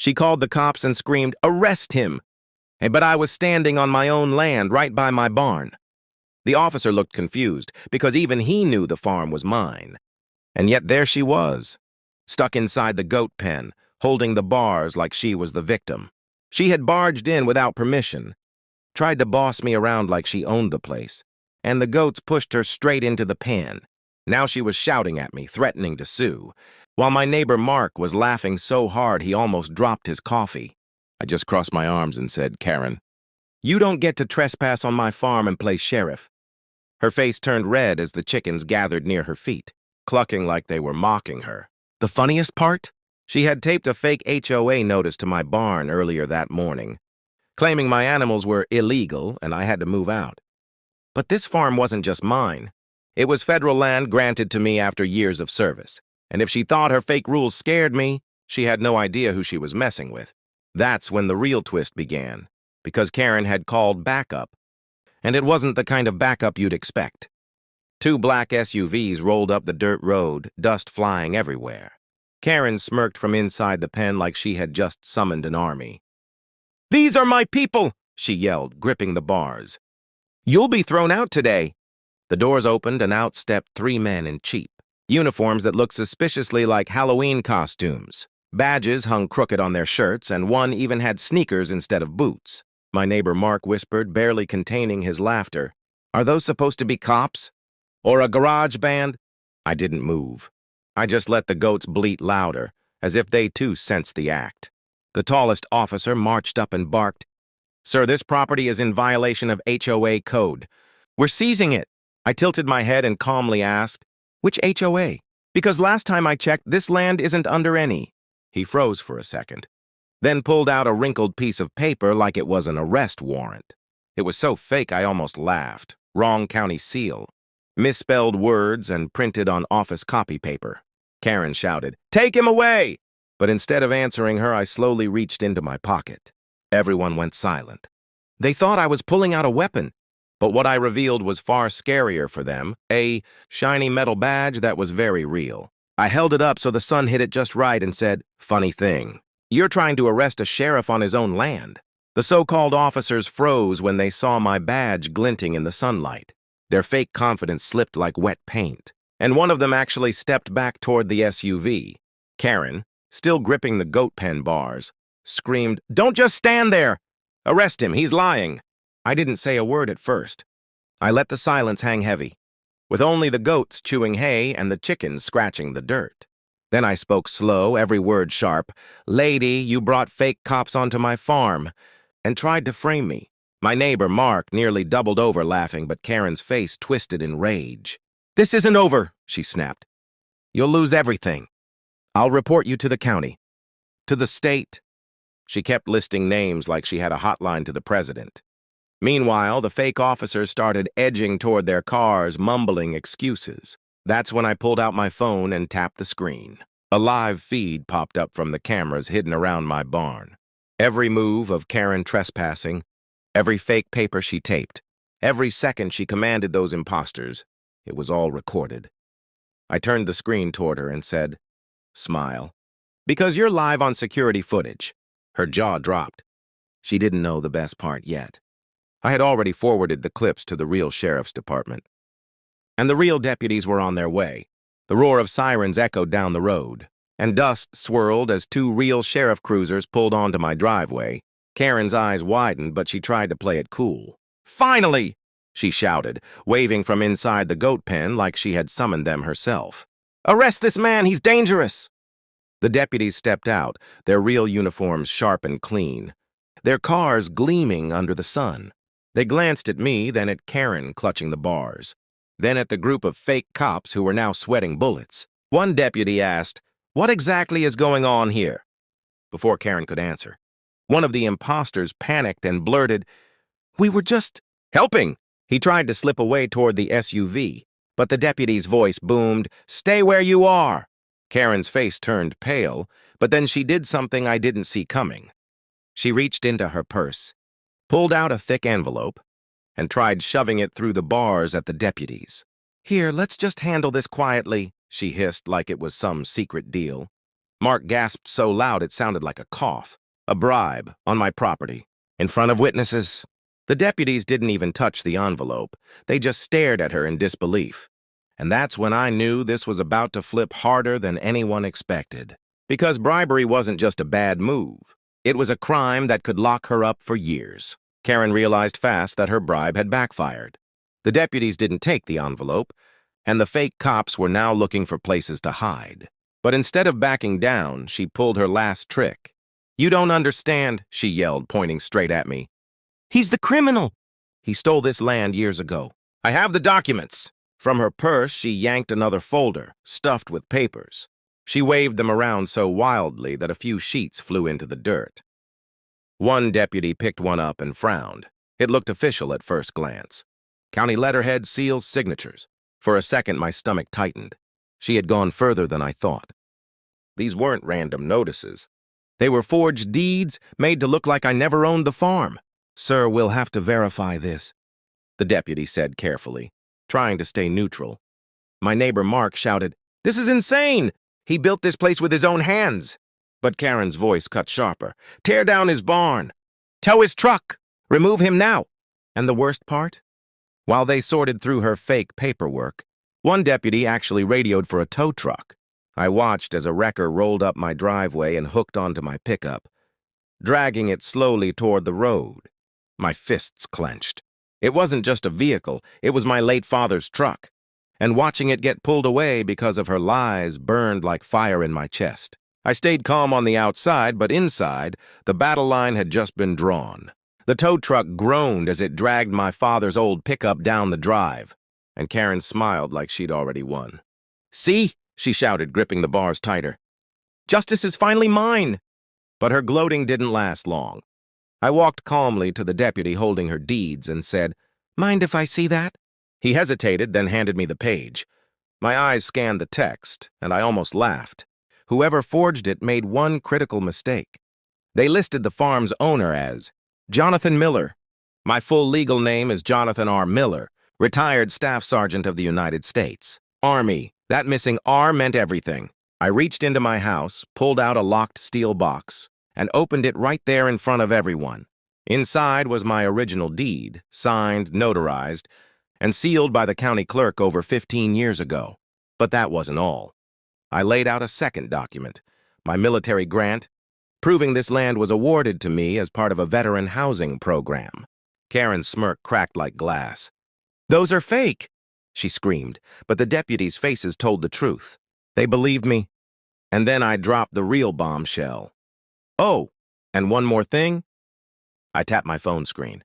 She called the cops and screamed, "Arrest him!" But I was standing on my own land right by my barn. The officer looked confused because even he knew the farm was mine. And yet there she was, stuck inside the goat pen, holding the bars like she was the victim. She had barged in without permission, tried to boss me around like she owned the place, and the goats pushed her straight into the pen. Now she was shouting at me, threatening to sue, while my neighbor Mark was laughing so hard he almost dropped his coffee. I just crossed my arms and said, "Karen, you don't get to trespass on my farm and play sheriff." Her face turned red as the chickens gathered near her feet, clucking like they were mocking her. The funniest part? She had taped a fake HOA notice to my barn earlier that morning, claiming my animals were illegal and I had to move out. But this farm wasn't just mine. It was federal land granted to me after years of service. And if she thought her fake rules scared me, she had no idea who she was messing with. That's when the real twist began, because Karen had called backup. And it wasn't the kind of backup you'd expect. 2 black SUVs rolled up the dirt road, dust flying everywhere. Karen smirked from inside the pen like she had just summoned an army. "These are my people!" she yelled, gripping the bars. "You'll be thrown out today." The doors opened and out stepped 3 men in cheap uniforms that looked suspiciously like Halloween costumes. Badges hung crooked on their shirts, and one even had sneakers instead of boots. My neighbor Mark whispered, barely containing his laughter, "Are those supposed to be cops? Or a garage band?" I didn't move. I just let the goats bleat louder, as if they too sensed the act. The tallest officer marched up and barked, "Sir, this property is in violation of HOA code. We're seizing it." I tilted my head and calmly asked, "Which HOA? Because last time I checked, this land isn't under any." He froze for a second, then pulled out a wrinkled piece of paper like it was an arrest warrant. It was so fake I almost laughed. Wrong county seal. Misspelled words and printed on office copy paper. Karen shouted, "Take him away!" But instead of answering her, I slowly reached into my pocket. Everyone went silent. They thought I was pulling out a weapon, but what I revealed was far scarier for them, a shiny metal badge that was very real. I held it up so the sun hit it just right and said, "Funny thing. You're trying to arrest a sheriff on his own land." The so-called officers froze when they saw my badge glinting in the sunlight. Their fake confidence slipped like wet paint, and one of them actually stepped back toward the SUV. Karen, still gripping the goat pen bars, screamed, "Don't just stand there! Arrest him, he's lying!" I didn't say a word at first. I let the silence hang heavy, with only the goats chewing hay and the chickens scratching the dirt. Then I spoke slow, every word sharp. "Lady, you brought fake cops onto my farm," and tried to frame me. My neighbor, Mark, nearly doubled over laughing, but Karen's face twisted in rage. "This isn't over," she snapped. "You'll lose everything. I'll report you to the county, to the state." She kept listing names like she had a hotline to the president. Meanwhile, the fake officers started edging toward their cars, mumbling excuses. That's when I pulled out my phone and tapped the screen. A live feed popped up from the cameras hidden around my barn. Every move of Karen trespassing, every fake paper she taped, every second she commanded those imposters, it was all recorded. I turned the screen toward her and said, "Smile. Because you're live on security footage." Her jaw dropped. She didn't know the best part yet. I had already forwarded the clips to the real sheriff's department. And the real deputies were on their way. The roar of sirens echoed down the road, and dust swirled as 2 real sheriff cruisers pulled onto my driveway. Karen's eyes widened, but she tried to play it cool. "Finally!" she shouted, waving from inside the goat pen like she had summoned them herself. "Arrest this man, he's dangerous!" The deputies stepped out, their real uniforms sharp and clean, their cars gleaming under the sun. They glanced at me, then at Karen clutching the bars, then at the group of fake cops who were now sweating bullets. One deputy asked, "What exactly is going on here?" Before Karen could answer, one of the imposters panicked and blurted, "We were just helping." He tried to slip away toward the SUV, but the deputy's voice boomed, "Stay where you are." Karen's face turned pale, but then she did something I didn't see coming. She reached into her purse, pulled out a thick envelope, and tried shoving it through the bars at the deputies. "Here, let's just handle this quietly," she hissed like it was some secret deal. Mark gasped so loud it sounded like a cough. A bribe on my property, in front of witnesses. The deputies didn't even touch the envelope. They just stared at her in disbelief. And that's when I knew this was about to flip harder than anyone expected. Because bribery wasn't just a bad move. It was a crime that could lock her up for years. Karen realized fast that her bribe had backfired. The deputies didn't take the envelope, and the fake cops were now looking for places to hide. But instead of backing down, she pulled her last trick. "You don't understand," she yelled, pointing straight at me. "He's the criminal. He stole this land years ago. I have the documents." From her purse, she yanked another folder, stuffed with papers. She waved them around so wildly that a few sheets flew into the dirt. One deputy picked one up and frowned. It looked official at first glance. County letterhead, seals, signatures. For a second, my stomach tightened. She had gone further than I thought. These weren't random notices. They were forged deeds made to look like I never owned the farm. "Sir, we'll have to verify this," the deputy said carefully, trying to stay neutral. My neighbor Mark shouted, "This is insane! He built this place with his own hands." But Karen's voice cut sharper. "Tear down his barn. Tow his truck. Remove him now." And the worst part? While they sorted through her fake paperwork, one deputy actually radioed for a tow truck. I watched as a wrecker rolled up my driveway and hooked onto my pickup, dragging it slowly toward the road. My fists clenched. It wasn't just a vehicle, it was my late father's truck. And watching it get pulled away because of her lies burned like fire in my chest. I stayed calm on the outside, but inside, the battle line had just been drawn. The tow truck groaned as it dragged my father's old pickup down the drive, and Karen smiled like she'd already won. "See?" she shouted, gripping the bars tighter. "Justice is finally mine!" But her gloating didn't last long. I walked calmly to the deputy holding her deeds and said, "Mind if I see that?" He hesitated, then handed me the page. My eyes scanned the text, and I almost laughed. Whoever forged it made one critical mistake. They listed the farm's owner as Jonathan Miller. My full legal name is Jonathan R. Miller, retired Staff Sergeant of the United States. Army. That missing R meant everything. I reached into my house, pulled out a locked steel box, and opened it right there in front of everyone. Inside was my original deed, signed, notarized, and sealed by the county clerk over 15 years ago. But that wasn't all. I laid out a second document, my military grant, proving this land was awarded to me as part of a veteran housing program. Karen's smirk cracked like glass. "Those are fake!" she screamed, but the deputies' faces told the truth. They believed me. And then I dropped the real bombshell. "Oh, and one more thing." I tapped my phone screen.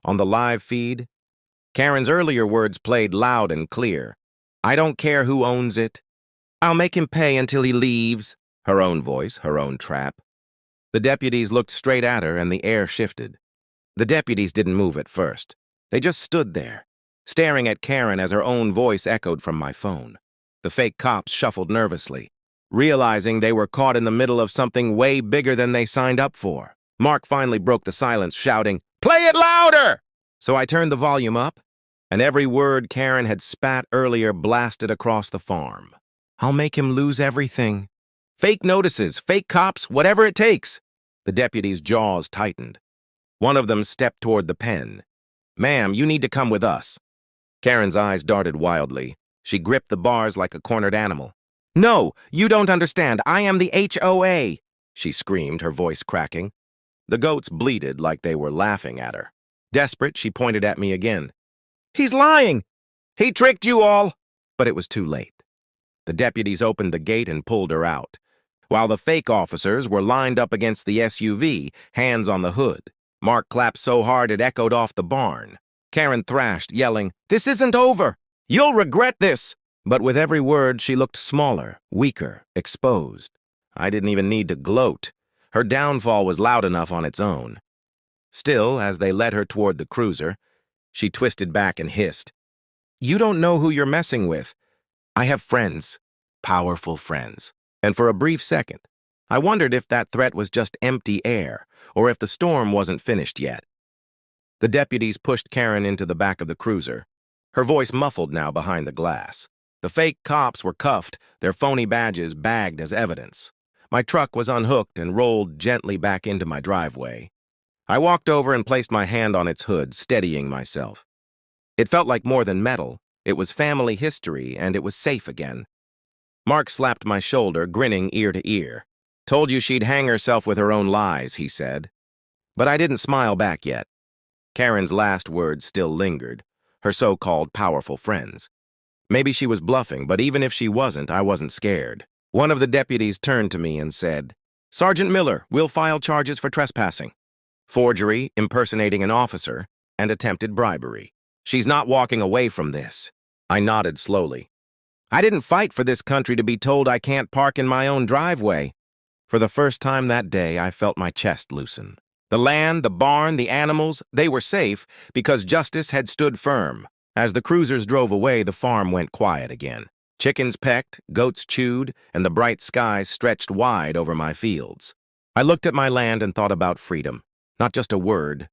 On the live feed, Karen's earlier words played loud and clear. "I don't care who owns it. I'll make him pay until he leaves." Her own voice, her own trap. The deputies looked straight at her and the air shifted. The deputies didn't move at first. They just stood there, staring at Karen as her own voice echoed from my phone. The fake cops shuffled nervously, realizing they were caught in the middle of something way bigger than they signed up for. Mark finally broke the silence, shouting, "Play it louder!" So I turned the volume up, and every word Karen had spat earlier blasted across the farm. "I'll make him lose everything. Fake notices, fake cops, whatever it takes." The deputy's jaws tightened. One of them stepped toward the pen. "Ma'am, you need to come with us." Karen's eyes darted wildly. She gripped the bars like a cornered animal. "No, you don't understand. I am the HOA," she screamed, her voice cracking. The goats bleated like they were laughing at her. Desperate, she pointed at me again. "He's lying! He tricked you all!" But it was too late. The deputies opened the gate and pulled her out, while the fake officers were lined up against the SUV, hands on the hood. Mark clapped so hard it echoed off the barn. Karen thrashed, yelling, "This isn't over! You'll regret this!" But with every word, she looked smaller, weaker, exposed. I didn't even need to gloat. Her downfall was loud enough on its own. Still, as they led her toward the cruiser, she twisted back and hissed, "You don't know who you're messing with. I have friends, powerful friends." And for a brief second, I wondered if that threat was just empty air, or if the storm wasn't finished yet. The deputies pushed Karen into the back of the cruiser, her voice muffled now behind the glass. The fake cops were cuffed, their phony badges bagged as evidence. My truck was unhooked and rolled gently back into my driveway. I walked over and placed my hand on its hood, steadying myself. It felt like more than metal. It was family history, and it was safe again. Mark slapped my shoulder, grinning ear to ear. "Told you she'd hang herself with her own lies," he said. But I didn't smile back yet. Karen's last words still lingered, her so-called powerful friends. Maybe she was bluffing, but even if she wasn't, I wasn't scared. One of the deputies turned to me and said, "Sergeant Miller, we'll file charges for trespassing, forgery, impersonating an officer, and attempted bribery. She's not walking away from this." I nodded slowly. I didn't fight for this country to be told I can't park in my own driveway. For the first time that day, I felt my chest loosen. The land, the barn, the animals, they were safe because justice had stood firm. As the cruisers drove away, the farm went quiet again. Chickens pecked, goats chewed, and the bright skies stretched wide over my fields. I looked at my land and thought about freedom. Not just a word,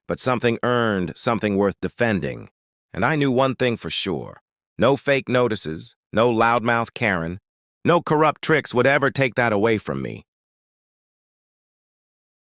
but something earned, something worth defending. And I knew one thing for sure. No fake notices, no loudmouth Karen, no corrupt tricks would ever take that away from me.